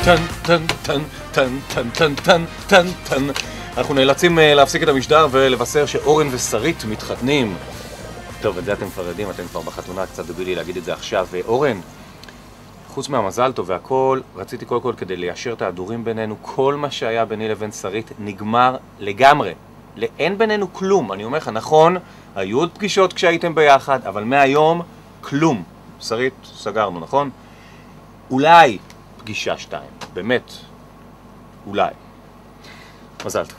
טן טן טן טן טן טן טן טן טן. אנחנו נאלצים להפסיק את המשדר ולבשר שאורן ושרית מתחתנים. טוב, את זה אתם כבר יודעים, אתם כבר בחתונה, קצת דבילי להגיד את זה עכשיו. אורן, חוץ מהמזל טוב והכל, רציתי קודם כל כדי ליישר את ההדורים בינינו, כל מה שהיה ביני לבין שרית נגמר לגמרי. אין בינינו כלום, אני אומר לך, נכון, היו עוד פגישות כשהייתם ביחד, אבל מהיום כלום. שרית, סגרנו, נכון? אולי פגישה 2, באמת, אולי. מזל טוב.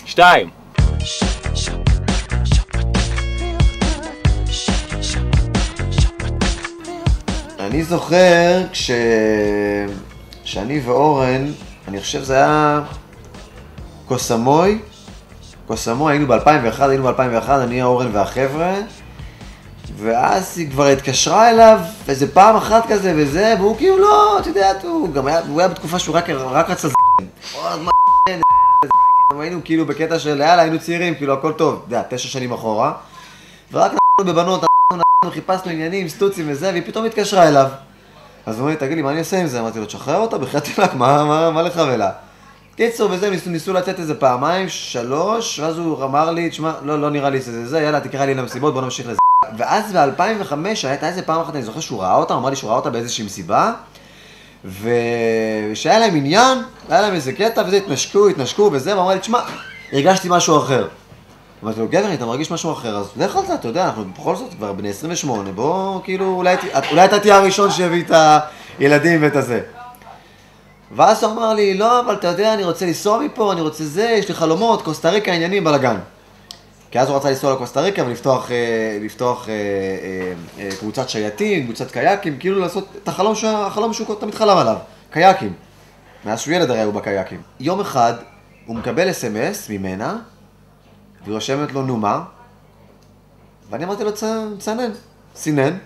2. אני זוכר שאני ואורן, אני חושב זה היה קוסמוי, היינו ב-2001, אני, אורן והחבר'ה, ואז היא כבר התקשרה אליו איזה פעם אחת כזה וזה, והוא כאילו לא, אתה יודע, הוא היה בתקופה שהוא רק רצה היינו כאילו בקטע של יאללה, היינו צעירים, כאילו הכל טוב, אתה יודע, 9 שנים אחורה, ורק בבנות, חיפשנו עניינים, סטוצים וזה, והיא פתאום התקשרה אליו. אז הוא אומר לי, תגיד לי, מה אני אעשה עם זה? אמרתי לו, תשחרר אותה, בחייאת אלק, מה לך ולה? קיצור, וזה, ניסו לצאת איזה 2-3, ואז הוא אמר לי, תשמע, לא נראה לי זה, יאללה, תקרא לי למסיבות, בוא נמשיך לזה. ואז ב-2005 הייתה איזה פעם אחת, אני זוכר שהוא ראה אותה, הוא אמר לי שהוא ראה אותה באיזושהי מסיבה, ושהיה להם עניין, היה להם איזה קטע, וזה התנשקו וזה, ואמר לי, תשמע, הרגשתי משהו אחר. אמרתי לו, גבר, אתה מרגיש משהו אחר, אז לך על זה, אתה יודע, אנחנו בכל זאת כבר בני 28, בוא, כאילו, אולי אתה תהיה הראשון שיביא את הילדים ואת הזה. ואז הוא אמר לי, לא, אבל אתה יודע, אני רוצה לנסוע מפה, אני רוצה זה, יש לי חלומות, קוסטה ריקה, עניינים, בלגן. כי אז הוא רצה לנסוע לקוסטה-ריקה ולפתוח קבוצת שייטים, קבוצת קייקים, כאילו לעשות את החלום שהוא תמיד חלם עליו, קייקים. מאז שהוא ילד הרי הוא בקייקים. יום אחד הוא מקבל SMS ממנה, והיא רושמת לו נומה, ואני אמרתי לו צנן, סינן,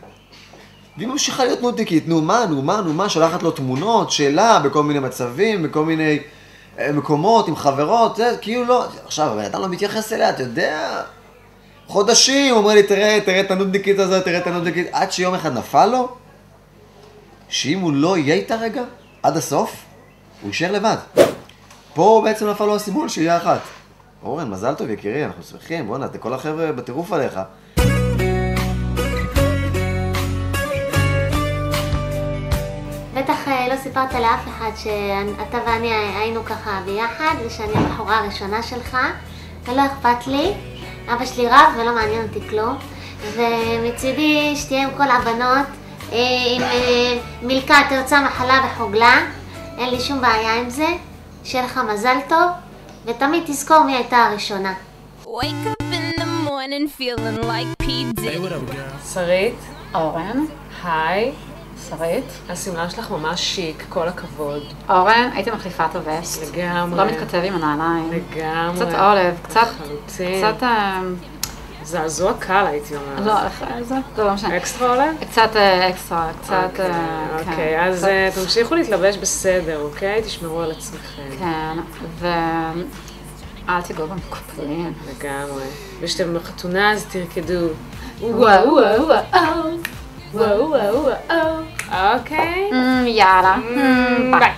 והיא ממשיכה להיות נודיקית, נומה, שולחת לו תמונות שלה בכל מיני מצבים, בכל מיני מקומות עם חברות, זה כאילו לא, עכשיו, אבל אתה לא מתייחס אליה, אתה יודע, חודשים, הוא אומר לי, תראה את הנודניקית הזאת, עד שיום אחד נפל לו, שאם הוא לא יהיה איתה רגע, עד הסוף, הוא יישאר לבד. פה בעצם נפל לו הסימול שיהיה אחת. אורן, מזל טוב יקירי, אנחנו שמחים, בוא נעשה כל החבר'ה בטירוף עליך. בטח לא סיפרת לאף אחד שאתה ואני היינו ככה ביחד ושאני הבחורה הראשונה שלך ולא אכפת לי, אבא שלי רב ולא מעניין אותי כלום, ומצידי שתהיה עם כל הבנות עם מלכה, תרצה, מחלה וחוגלה, אין לי שום בעיה עם זה, שיהיה לך מזל טוב ותמיד תזכור מי הייתה הראשונה. שרית, אורן, היי. שרית, הסמלה שלך ממש שיק, כל הכבוד. אורן, הייתי מחליפה את הווסט. לגמרי. לא מתכתב עם הנעליים. לגמרי. קצת עולב, קצת... זעזוע קל הייתי אומרת. לא, זה לא משנה. אקסטרה עולב? קצת אקסטרה, קצת... אוקיי, אז תמשיכו להתלבש בסדר, אוקיי? תשמרו על עצמכם. כן, אל תיגעו במקופלים. לגמרי. ושאתם בחתונה אז תרקדו. וואו וואו וואו. וואו וואו וואו. אוקיי. יאללה. ביי.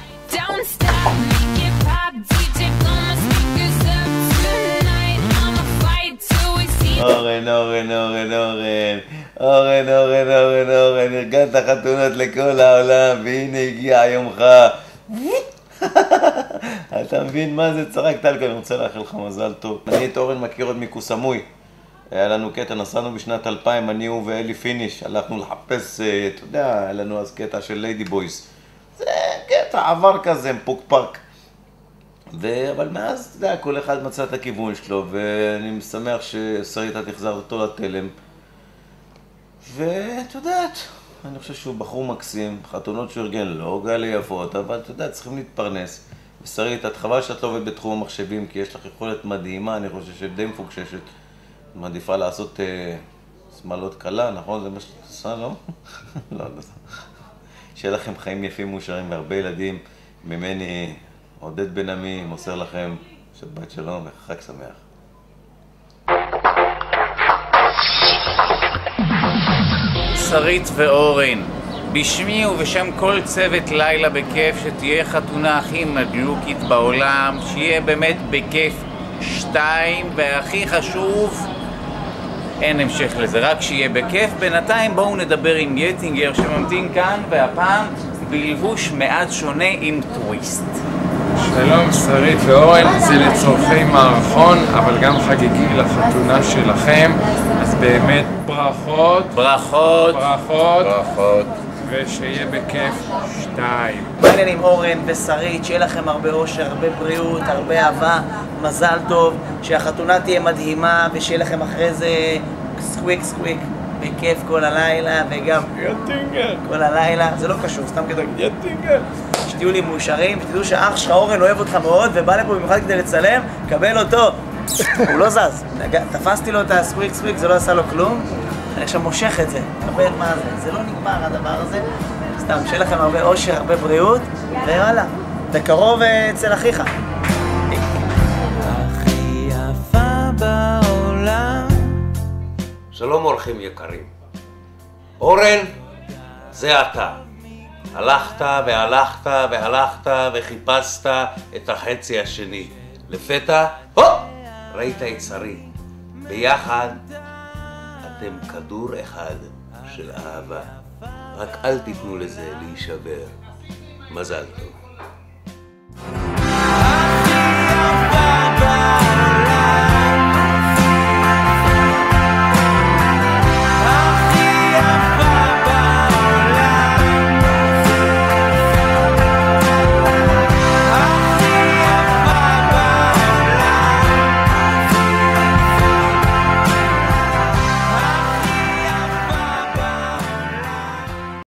אורן, ארגנת חתונות לכל העולם, והנה הגיע יומך. אתה מבין מה זה? צחקת על כאן, אני רוצה לאחל לך מזל טוב. אני את אורן מכיר עוד מקוסמוי. היה לנו קטע, נסענו בשנת 2000, אני הוא ואלי פיניש, הלכנו לחפש, אתה יודע, היה לנו אז קטע של ליידי בויז. זה קטע עבר כזה, מפוקפק. אבל מאז, אתה יודע, כל אחד מצא את הכיוון שלו, ואני משמח ששרית את החזרת אותו לתלם. ואת יודעת, אני חושב שהוא בחור מקסים, חתונות שהוא ארגן לא גלי יפות, אבל אתה יודע, צריכים להתפרנס. ושרית, את חבל שאת לא עובדת בתחום המחשבים, כי יש לך יכולת מדהימה, אני חושב שדי מפוקששת. מעדיפה לעשות שמאלות קלה, נכון? זה מה שאת עושה, לא? לא. שיהיה לכם חיים יפים מאושרים והרבה ילדים. ממני, עודד בן עמי, מוסר לכם שבת שלום וחג שמח. שרית ואורן, בשמי ובשם כל צוות לילה בכיף, שתהיה חתונה הכי מדלוקית בעולם, שיהיה באמת בכיף 2, והכי חשוב, אין המשך לזה, רק שיהיה בכיף. בינתיים בואו נדבר עם יטינגר שממתין כאן, והפעם בלבוש מעט שונה עם טוויסט. שלום שרית ואורן, זה לצורכי מערכון, אבל גם חגיגי לחתונה שלכם, אז באמת ברכות. ברכות. ברכות. ברכות. ושיהיה בכיף 2. מה העניינים אורן ושרית? שיהיה לכם הרבה אושר, הרבה בריאות, הרבה אהבה, מזל טוב, שהחתונה תהיה מדהימה ושיהיה לכם אחרי זה סקוויק סקוויק בכיף כל הלילה, וגם יטינגר. כל הלילה, זה לא קשור, סתם כדי יטינגר. שתהיו לי מאושרים, ותדעו שאח שלך אורן אוהב אותך מאוד ובא לפה במיוחד כדי לצלם, קבל אותו. הוא לא זז, תפסתי לו את הסקוויק סקוויק, זה לא עשה לו כלום, אני עכשיו מושך את זה, קבל מה זה לא נגמר הדבר הזה, סתם, שיהיה לכם הרבה אושר, הרבה בריאות, ויאללה, בקרוב אצל אחיך. הכי יפה בעולם. שלום אורחים יקרים. אורן, זה אתה. הלכת והלכת והלכת וחיפשת את החצי השני. לפתע, ראית את שרית. ביחד אתם כדור אחד של אהבה. רק אל תיתנו לזה להישבר. מזל טוב.